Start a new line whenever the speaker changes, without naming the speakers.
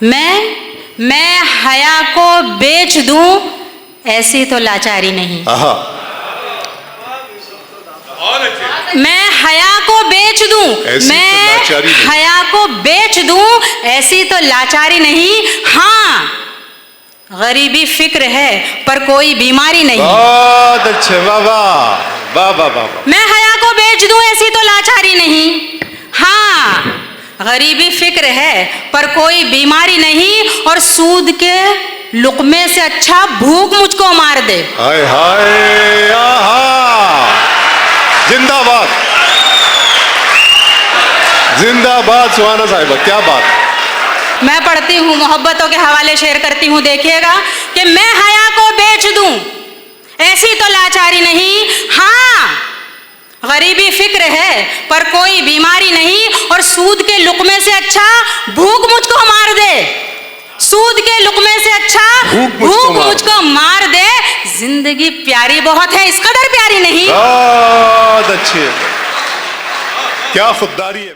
मैं हया को बेच दूं ऐसी तो लाचारी नहीं। मैं हया को बेच दूं, मैं हया को बेच दूं ऐसी तो लाचारी नहीं। हाँ, गरीबी फिक्र है पर कोई बीमारी नहीं।
बहुत अच्छे, वाह वाह वाह वाह वाह।
मैं हया को बेच दूं ऐसी तो लाचारी नहीं। हाँ, गरीबी फिक्र है पर कोई बीमारी नहीं। और सूद के लुकमे से अच्छा भूख मुझको मार दे।
हाय हाय, आहा, जिंदाबाद जिंदाबाद सुहाना साहिबा, क्या बात।
मैं पढ़ती हूँ, मोहब्बतों के हवाले शेयर करती हूँ। देखिएगा कि मैं हया को बेच दूं ऐसी तो लाचारी नहीं। हाँ, गरीबी फिक्र है पर कोई बीमारी नहीं। और सूद के लुकमे से अच्छा भूख मुझको मार दे। सूद के लुकमे से अच्छा भूख मुझको मार दे। जिंदगी प्यारी बहुत है, इस कदर प्यारी नहीं।
बहुत अच्छी है, क्या खुददारी है।